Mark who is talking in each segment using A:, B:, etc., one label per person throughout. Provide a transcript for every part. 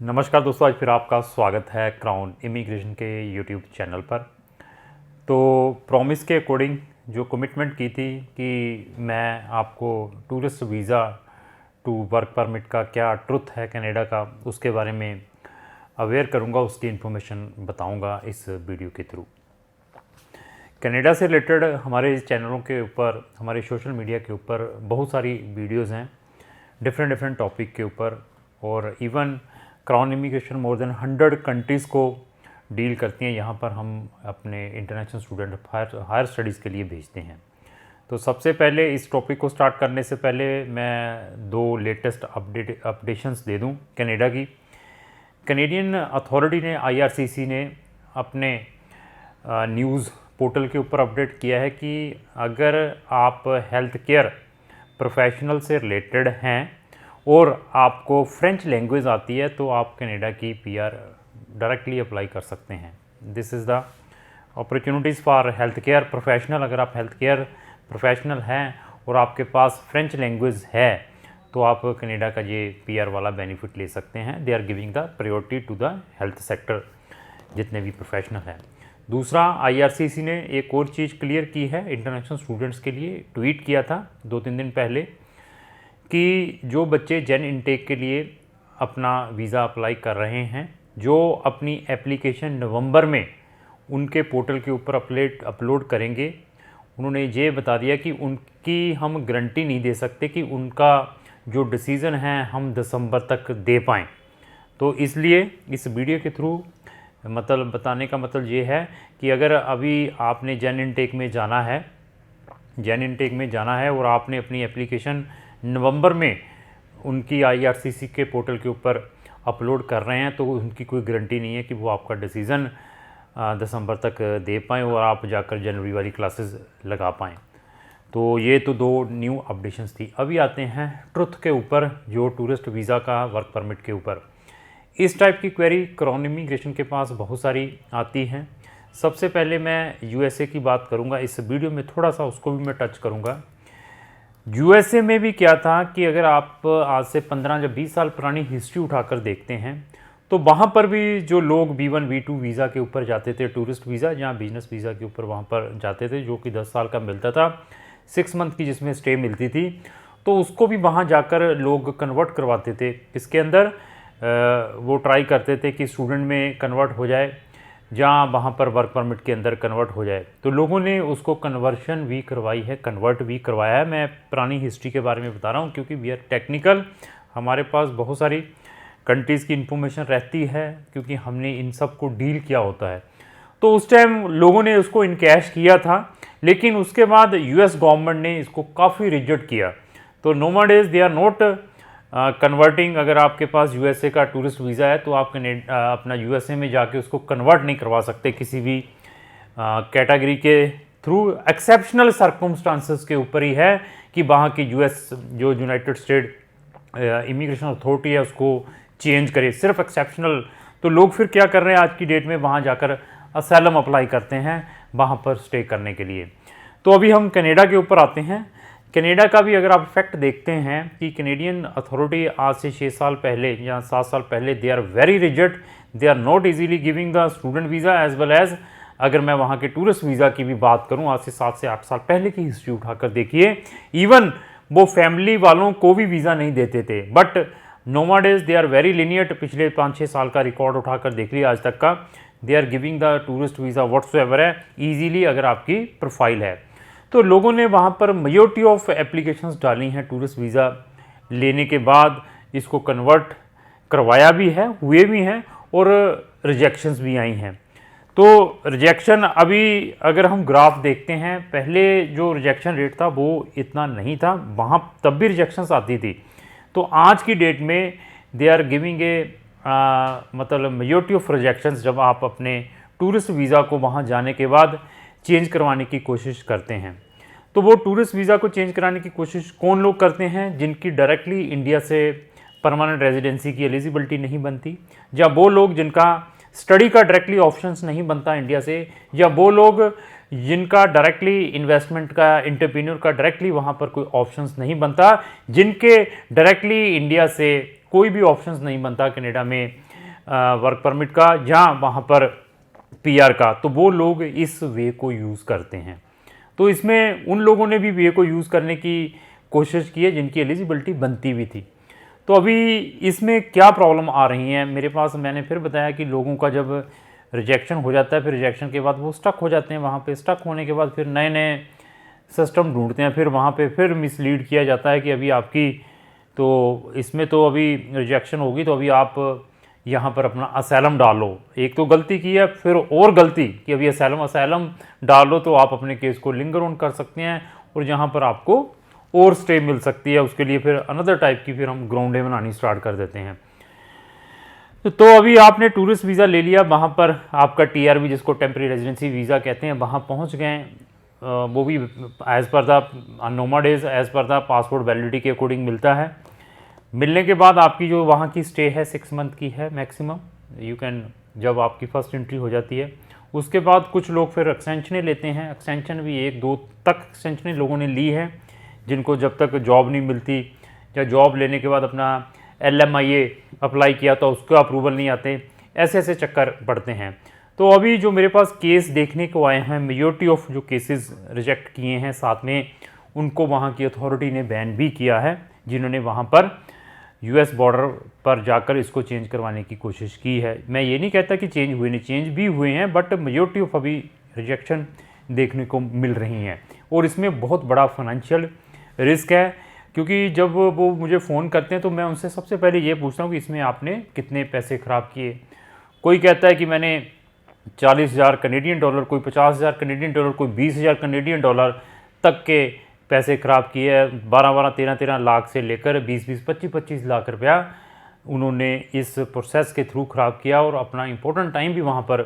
A: नमस्कार दोस्तों, आज फिर आपका स्वागत है क्राउन इमिग्रेशन के यूट्यूब चैनल पर। तो प्रॉमिस के अकॉर्डिंग जो कमिटमेंट की थी कि मैं आपको tourist visa to work permit का क्या ट्रुथ है कनाडा का, उसके बारे में अवेयर करूंगा, उसकी इन्फॉर्मेशन बताऊंगा इस वीडियो के थ्रू। कनाडा से रिलेटेड हमारे चैनलों के ऊपर, हमारे सोशल मीडिया के ऊपर बहुत सारी वीडियोज़ हैं डिफरेंट टॉपिक के ऊपर, और even crown immigration more than 100 countries को डील करती हैं। यहाँ पर हम अपने इंटरनेशनल स्टूडेंट हायर स्टडीज़ के लिए भेजते हैं। तो सबसे पहले इस टॉपिक को स्टार्ट करने से पहले मैं दो लेटेस्ट अपडेशंस दे दूँ कनाडा की। कैनेडियन अथॉरिटी ने, IRCC ने अपने न्यूज़ पोर्टल के ऊपर अपडेट किया है कि अगर आप हेल्थ केयर प्रोफेशनल से रिलेटेड हैं और आपको फ्रेंच लैंग्वेज आती है तो आप कनाडा की PR डायरेक्टली अप्लाई कर सकते हैं। This is the opportunities for health care professional. अगर आप हेल्थ केयर प्रोफेशनल हैं और आपके पास फ्रेंच लैंग्वेज है तो आप कनाडा का ये PR वाला बेनिफिट ले सकते हैं। They are giving the priority to the health sector, जितने भी प्रोफेशनल हैं। दूसरा, IRCC ने एक और चीज़ क्लियर की है इंटरनेशनल स्टूडेंट्स के लिए। ट्वीट किया था 2-3 दिन पहले कि जो बच्चे जेन इनटेक के लिए अपना वीज़ा अप्लाई कर रहे हैं, जो अपनी एप्लीकेशन नवंबर में उनके पोर्टल के ऊपर अपलोड करेंगे, उन्होंने ये बता दिया कि उनकी हम गारंटी नहीं दे सकते कि उनका जो डिसीज़न है हम दिसंबर तक दे पाएँ। तो इसलिए इस वीडियो के थ्रू मतलब बताने का मतलब ये है कि अगर अभी आपने जेन इनटेक में जाना है और आपने अपनी एप्लीकेशन नवंबर में उनकी IRCC के पोर्टल के ऊपर अपलोड कर रहे हैं तो उनकी कोई गारंटी नहीं है कि वो आपका डिसीज़न दिसंबर तक दे पाएँ और आप जाकर जनवरी वाली क्लासेस लगा पाएँ। तो ये तो दो न्यू अपडेशंस थी। अभी आते हैं ट्रुथ के ऊपर, जो टूरिस्ट वीज़ा का वर्क परमिट के ऊपर। इस टाइप की क्वेरी क्राउन इमिग्रेशन के पास बहुत सारी आती हैं। सबसे पहले मैं USA की बात करूंगा इस वीडियो में, थोड़ा सा उसको भी मैं टच करूंगा। USA में भी क्या था कि अगर आप आज से 15 या 20 साल पुरानी हिस्ट्री उठाकर देखते हैं तो वहाँ पर भी जो लोग B1 B2 वीज़ा के ऊपर जाते थे, टूरिस्ट वीज़ा या बिजनेस वीज़ा के ऊपर वहाँ पर जाते थे, जो कि 10 साल का मिलता था, 6 मंथ की जिसमें स्टे मिलती थी, तो उसको भी वहाँ जाकर लोग कन्वर्ट करवाते थे। इसके अंदर वो ट्राई करते थे कि स्टूडेंट में कन्वर्ट हो जाए, जहाँ वहाँ पर वर्क परमिट के अंदर कन्वर्ट हो जाए। तो लोगों ने उसको कन्वर्शन भी करवाई है, कन्वर्ट भी करवाया है। मैं पुरानी हिस्ट्री के बारे में बता रहा हूँ क्योंकि वी आर टेक्निकल, हमारे पास बहुत सारी कंट्रीज़ की इन्फॉर्मेशन रहती है क्योंकि हमने इन सब को डील किया होता है। तो उस टाइम लोगों ने उसको इनकैश किया था, लेकिन उसके बाद US गवर्नमेंट ने इसको काफ़ी रिजेक्ट किया। तो नोमाडेज दे आर नॉट कन्वर्टिंग। अगर आपके पास USA का टूरिस्ट वीज़ा है तो आप अपना USA में जाके उसको कन्वर्ट नहीं करवा सकते किसी भी कैटेगरी के थ्रू। एक्सेप्शनल सर्कमस्टांसेस के ऊपर ही है कि वहाँ की US जो यूनाइटेड स्टेट इमिग्रेशन अथॉरिटी है उसको चेंज करे, सिर्फ एक्सेप्शनल। तो लोग फिर क्या कर रहे हैं आज की डेट में, वहाँ जाकर असैलम अप्लाई करते हैं वहाँ पर स्टे करने के लिए। तो अभी हम कनाडा के ऊपर आते हैं। कनाडा का भी अगर आप फैक्ट देखते हैं कि कैनेडियन अथॉरिटी आज से 6 साल पहले या 7 साल पहले they are very rigid, they are not easily giving the student visa as well as. अगर मैं वहाँ के टूरिस्ट वीज़ा की भी बात करूँ, आज से 7 से 8 साल पहले की हिस्ट्री उठाकर देखिए, इवन वो फैमिली वालों को भी वीज़ा नहीं देते थे। But nomads they are very lenient. पिछले 5-6 साल का रिकॉर्ड उठाकर देख लिया आज तक का, they are giving the tourist visa whatsoever है ईजीली अगर आपकी प्रोफाइल है। तो लोगों ने वहाँ पर मेजॉरिटी ऑफ एप्लीकेशंस डाली हैं टूरिस्ट वीज़ा लेने के बाद, इसको कन्वर्ट करवाया भी है, हुए भी हैं, और रिजेक्शंस भी आई हैं। तो रिजेक्शन अभी अगर हम ग्राफ देखते हैं, पहले जो रिजेक्शन रेट था वो इतना नहीं था, वहाँ तब भी रिजेक्शंस आती थी। तो आज की डेट में दे आर गिविंग मतलब मेजॉरिटी ऑफ रिजेक्शंस जब आप अपने टूरिस्ट वीज़ा को वहाँ जाने के बाद चेंज करवाने की कोशिश करते हैं। तो वो टूरिस्ट वीज़ा को चेंज कराने की कोशिश कौन लोग करते हैं? जिनकी डायरेक्टली इंडिया से परमानेंट रेजिडेंसी की एलिजिबिलिटी नहीं बनती, या वो लोग जिनका स्टडी का डायरेक्टली ऑप्शंस नहीं बनता इंडिया से, या वो लोग जिनका डायरेक्टली इन्वेस्टमेंट का, एंटरप्रेन्योर का डायरेक्टली वहाँ पर कोई ऑप्शंस नहीं बनता, जिनके डायरेक्टली इंडिया से कोई भी ऑप्शंस नहीं बनता कनाडा में वर्क परमिट का या वहाँ पर पीआर का, तो वो लोग इस वे को यूज़ करते हैं। तो इसमें उन लोगों ने भी वे को यूज़ करने की कोशिश की है जिनकी एलिजिबिलिटी बनती भी थी। तो अभी इसमें क्या प्रॉब्लम आ रही है मेरे पास, मैंने फिर बताया कि लोगों का जब रिजेक्शन हो जाता है, फिर रिजेक्शन के बाद वो स्टक हो जाते हैं वहाँ पे। स्टक होने के बाद फिर नए नए सिस्टम ढूंढते हैं, फिर वहाँ पे फिर मिसलीड किया जाता है कि अभी आपकी तो इसमें तो अभी रिजेक्शन होगी, तो अभी आप यहाँ पर अपना असैलम डालो। एक तो गलती की है, फिर और गलती कि अभी असैलम डालो तो आप अपने केस को लिंगर ऑन कर सकते हैं और जहाँ पर आपको और स्टे मिल सकती है, उसके लिए फिर अनदर टाइप की फिर हम ग्राउंडें बनानी स्टार्ट कर देते हैं। तो अभी आपने टूरिस्ट वीज़ा ले लिया, वहाँ पर आपका टीआरवी जिसको टेम्परेरी रेजिडेंसी वीज़ा कहते हैं, वहाँ पहुँच गए। वो भी as per the nomads as per the passport validity के अकॉर्डिंग मिलता है। मिलने के बाद आपकी जो वहाँ की स्टे है 6 मंथ की है मैक्सिमम, यू कैन, जब आपकी फ़र्स्ट एंट्री हो जाती है। उसके बाद कुछ लोग फिर एक्सटेंशनें लेते हैं। एक्सटेंशन भी 1-2 तक एक्सटेंशनें लोगों ने ली है, जिनको जब तक जॉब नहीं मिलती या जॉब लेने के बाद अपना LMIA अप्लाई किया तो उसका अप्रूवल नहीं आते, ऐसे ऐसे चक्कर पड़ते हैं। तो अभी जो मेरे पास केस देखने को आए हैं, मेजॉरिटी ऑफ जो केसेस रिजेक्ट किए हैं, साथ में उनको वहाँ की अथॉरिटी ने बैन भी किया है, जिन्होंने वहाँ पर US बॉर्डर पर जाकर इसको चेंज करवाने की कोशिश की है। मैं ये नहीं कहता कि चेंज हुए नहीं, चेंज भी हुए हैं, बट मेजॉरिटी ऑफ अभी रिजेक्शन देखने को मिल रही हैं। और इसमें बहुत बड़ा फाइनेंशियल रिस्क है, क्योंकि जब वो मुझे फ़ोन करते हैं तो मैं उनसे सबसे पहले ये पूछता हूँ कि इसमें आपने कितने पैसे ख़राब किए। कोई कहता है कि मैंने 40,000 कनेडियन डॉलर, कोई 50,000 कनेडियन डॉलर, कोई 20,000 कनेडियन डॉलर तक के पैसे ख़राब किए हैं। 12-12, 13-13 लाख से लेकर 20-20, 25-25 लाख रुपया उन्होंने इस प्रोसेस के थ्रू ख़राब किया और अपना इम्पोर्टेंट टाइम भी वहाँ पर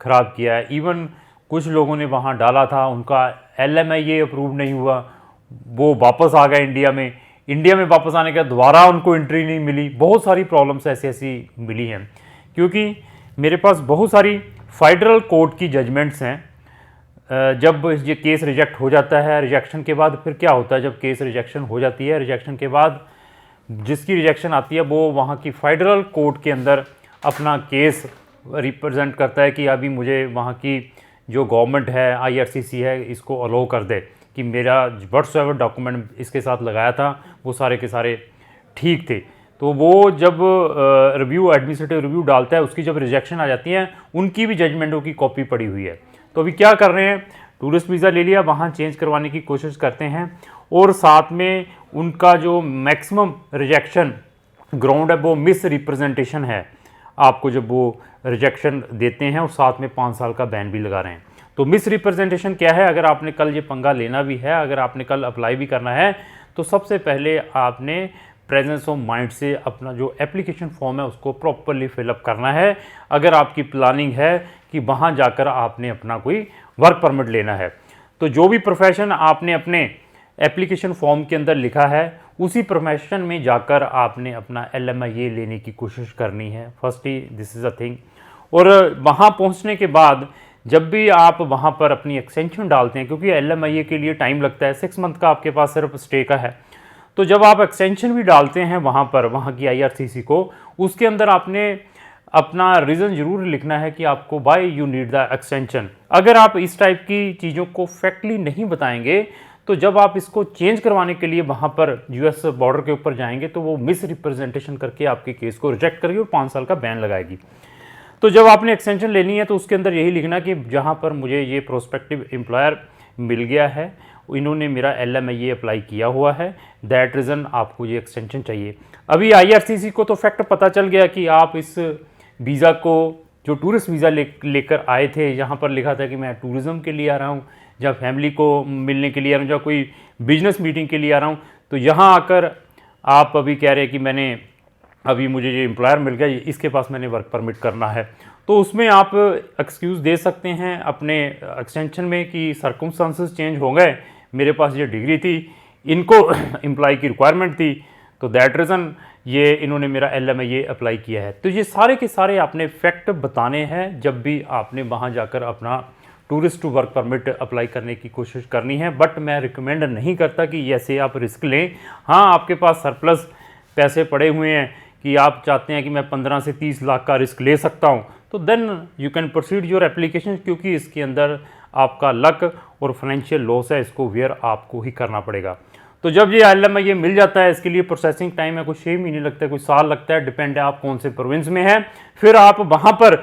A: ख़राब किया है। इवन कुछ लोगों ने वहाँ डाला था, उनका LMIA अप्रूव नहीं हुआ, वो वापस आ गए इंडिया में वापस आने के बाद दोबारा उनको एंट्री नहीं मिली। बहुत सारी प्रॉब्लम्स ऐसी ऐसी मिली हैं, क्योंकि मेरे पास बहुत सारी फेडरल कोर्ट की जजमेंट्स हैं। जब ये केस रिजेक्ट हो जाता है, रिजेक्शन के बाद फिर क्या होता है, जब केस रिजेक्शन हो जाती है, रिजेक्शन के बाद जिसकी रिजेक्शन आती है वो वहाँ की फेडरल कोर्ट के अंदर अपना केस रिप्रेजेंट करता है कि अभी मुझे वहाँ की जो गवर्नमेंट है, IRCC है, इसको अलो कर दे कि मेरा व्हाट्सएवर डॉक्यूमेंट इसके साथ लगाया था वो सारे के सारे ठीक थे। तो वो जब रिव्यू, एडमिनिस्ट्रेटिव रिव्यू डालता है, उसकी जब रिजेक्शन आ जाती है, उनकी भी जजमेंटों की कॉपी पड़ी हुई है। तो अभी क्या कर रहे हैं, टूरिस्ट वीज़ा ले लिया, वहाँ चेंज करवाने की कोशिश करते हैं और साथ में उनका जो मैक्सिमम रिजेक्शन ग्राउंड है वो मिस रिप्रेजेंटेशन है। आपको जब वो रिजेक्शन देते हैं और साथ में 5 साल का बैन भी लगा रहे हैं। तो मिस रिप्रेजेंटेशन क्या है, अगर आपने कल ये पंगा लेना भी है, अगर आपने कल अप्लाई भी करना है, तो सबसे पहले आपने प्रेजेंस ऑफ माइंड से अपना जो एप्लीकेशन फॉर्म है उसको प्रॉपरली फिलअप करना है। अगर आपकी प्लानिंग है कि वहाँ जाकर आपने अपना कोई वर्क परमिट लेना है, तो जो भी प्रोफेशन आपने अपने एप्लीकेशन फॉर्म के अंदर लिखा है, उसी प्रोफेशन में जाकर आपने अपना LMIA लेने की कोशिश करनी है। Firstly this is a thing. और वहाँ पहुँचने के बाद जब भी आप वहाँ पर अपनी एक्सटेंशन डालते हैं, क्योंकि LMIA के लिए टाइम लगता है, 6 मंथ का आपके पास सिर्फ स्टे का है, तो जब आप एक्सटेंशन भी डालते हैं वहाँ पर, वहाँ की IRCC को, उसके अंदर आपने अपना रीज़न ज़रूर लिखना है कि आपको why you need the extension. अगर आप इस टाइप की चीज़ों को फैक्टली नहीं बताएंगे, तो जब आप इसको चेंज करवाने के लिए वहाँ पर US बॉर्डर के ऊपर जाएंगे, तो वो मिस रिप्रेजेंटेशन करके आपके केस को रिजेक्ट करेगी और 5 साल का बैन लगाएगी। तो जब आपने एक्सटेंशन लेनी है तो उसके अंदर यही लिखना कि जहाँ पर मुझे ये प्रोस्पेक्टिव एम्प्लॉयर मिल गया है, इन्होंने मेरा LMIA अप्लाई किया हुआ है, दैट रीज़न आपको ये एक्सटेंशन चाहिए। अभी IRCC को तो फैक्ट पता चल गया कि आप इस वीज़ा को, जो टूरिस्ट वीज़ा लेकर आए थे, यहाँ पर लिखा था कि मैं टूरिज़्म के लिए आ रहा हूँ, या फैमिली को मिलने के लिए आ रहा हूँ, या कोई बिजनेस मीटिंग के लिए आ रहा हूँ, तो यहाँ आकर आप अभी कह रहे हैं कि मैंने अभी मुझे ये एम्प्लॉयर मिल गया, इसके पास मैंने वर्क परमिट करना है। तो उसमें आप एक्सक्यूज़ दे सकते हैं अपने एक्सटेंशन में कि सर्कमस्टांसेस चेंज हो गए, मेरे पास ये डिग्री थी, इनको एम्प्लॉय की रिक्वायरमेंट थी, तो दैट रीज़न ये इन्होंने मेरा LMIA अप्लाई किया है। तो ये सारे के सारे आपने फैक्ट बताने हैं जब भी आपने वहाँ जाकर अपना tourist to work permit apply करने की कोशिश करनी है। बट मैं रिकमेंड नहीं करता कि ऐसे आप रिस्क लें। हाँ, आपके पास सरप्लस पैसे पड़े हुए हैं कि आप चाहते हैं कि मैं 15 से 30 लाख का रिस्क ले सकता हूं, तो then you can proceed your application, क्योंकि इसके अंदर आपका लक और फाइनेंशियल लॉस है, इसको वेयर आपको ही करना पड़ेगा। तो जब ये ILM ये मिल जाता है, इसके लिए प्रोसेसिंग टाइम है कुछ 6 महीने लगता है, कुछ साल लगता है, डिपेंड है आप कौन से प्रोविंस में है। फिर आप वहाँ पर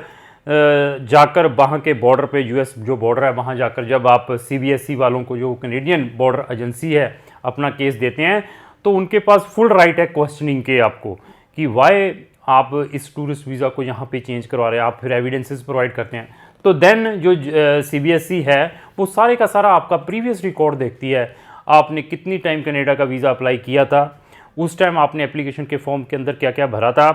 A: जाकर वहाँ के बॉर्डर पे US जो बॉर्डर है वहाँ जाकर जब आप CBSE वालों को, जो कैनेडियन बॉर्डर एजेंसी है, अपना केस देते हैं, तो उनके पास फुल राइट है क्वेश्चनिंग के आपको कि वाई आप इस टूरिस्ट वीज़ा को यहाँ पे चेंज करवा रहे हैं। आप फिर एविडेंसेस प्रोवाइड करते हैं, तो देन जो CBSE है वो सारे का सारा आपका प्रीवियस रिकॉर्ड देखती है। आपने कितनी टाइम कनाडा का वीज़ा अप्लाई किया था, उस टाइम आपने एप्लीकेशन के फॉर्म के अंदर क्या क्या भरा था,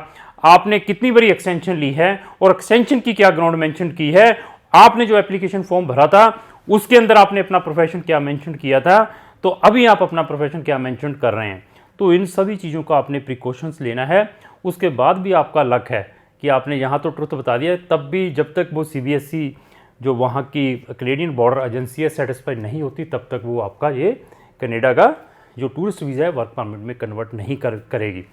A: आपने कितनी बड़ी एक्सटेंशन ली है और एक्सटेंशन की क्या ग्राउंड मेंशन की है, आपने जो एप्लीकेशन फॉर्म भरा था उसके अंदर आपने अपना प्रोफेशन क्या मेंशन किया था, तो अभी आप अपना प्रोफेशन क्या मेंशन कर रहे हैं। तो इन सभी चीज़ों का आपने प्रिकॉशंस लेना है। उसके बाद भी आपका लक है कि आपने यहाँ तो ट्रुथ बता दिया, तब भी जब तक वो CBSE जो वहाँ की कैनेडियन बॉर्डर एजेंसी है सेटिस्फाइड नहीं होती, तब तक वो आपका ये कनाडा का जो टूरिस्ट वीज़ा है वर्क परमिट में कन्वर्ट नहीं करेगी।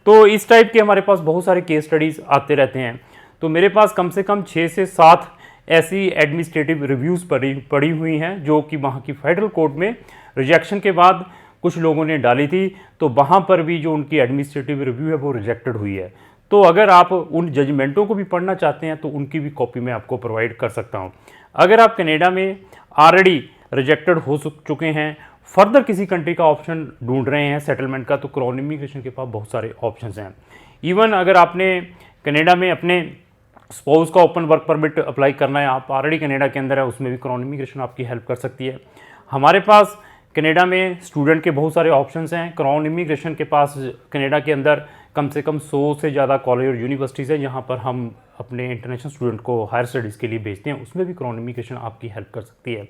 A: तो इस टाइप के हमारे पास बहुत सारे केस स्टडीज़ आते रहते हैं। तो मेरे पास कम से कम 6 से 7 ऐसी एडमिनिस्ट्रेटिव रिव्यूज़ पड़ी हुई हैं जो कि वहाँ की फेडरल कोर्ट में रिजेक्शन के बाद कुछ लोगों ने डाली थी, तो वहाँ पर भी जो उनकी एडमिनिस्ट्रेटिव रिव्यू है वो रिजेक्टेड हुई है। तो अगर आप उन जजमेंटों को भी पढ़ना चाहते हैं तो उनकी भी कॉपी मैं आपको प्रोवाइड कर सकता हूँ। अगर आप कनाडा में ऑलरेडी रिजेक्टेड हो चुके हैं, फर्दर किसी कंट्री का ऑप्शन ढूंढ रहे हैं सेटलमेंट का, तो क्राउन इमिग्रेशन के पास बहुत सारे ऑप्शंस हैं। इवन अगर आपने कनाडा में अपने स्पाउस का ओपन वर्क परमिट अप्लाई करना है, आप ऑलरेडी कनाडा के अंदर है, उसमें भी क्राउन इमिग्रेशन आपकी हेल्प कर सकती है। हमारे पास कनाडा में स्टूडेंट के बहुत सारे ऑप्शंस हैं। क्राउन इमिग्रेशन के पास कनाडा के अंदर कम से कम 100 से ज़्यादा कॉलेज और यूनिवर्सिटीज़ हैं जहाँ पर हम अपने इंटरनेशनल स्टूडेंट को हायर स्टडीज़ के लिए भेजते हैं, उसमें भी क्राउन इमिग्रेशन आपकी हेल्प कर सकती है।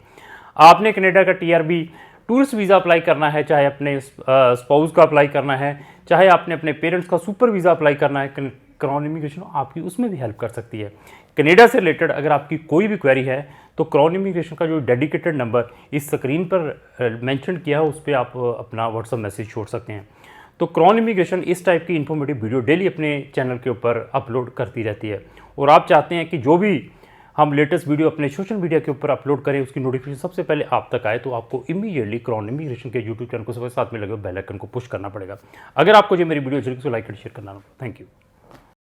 A: आपने कनाडा का TRB टूरिस्ट वीज़ा अप्लाई करना है, चाहे अपने स्पाउस का अप्लाई करना है, चाहे आपने अपने पेरेंट्स का सुपर वीज़ा अप्लाई करना है, क्राउन इमिग्रेशन आपकी उसमें भी हेल्प कर सकती है। कनाडा से रिलेटेड अगर आपकी कोई भी क्वेरी है तो क्राउन इमिग्रेशन का जो डेडिकेटेड नंबर इस स्क्रीन पर मेंशन किया है उस पर आप अपना व्हाट्सअप मैसेज छोड़ सकते हैं। तो क्राउन इमिग्रेशन इस टाइप की इन्फॉर्मेटिव वीडियो डेली अपने चैनल के ऊपर अपलोड करती रहती है, और आप चाहते हैं कि जो भी हम लेटेस्ट वीडियो अपने सोशल मीडिया के ऊपर अपलोड करें उसकी नोटिफिकेशन सबसे पहले आप तक आए, तो आपको इमीडिएटली क्राउन इमिग्रेशन के यूट्यूब चैनल को सबसे साथ में लगे बेल आइकन को पुश करना पड़ेगा। अगर आपको जो मेरी वीडियो अच्छी लगी तो लाइक एंड शेयर करना। Thank you.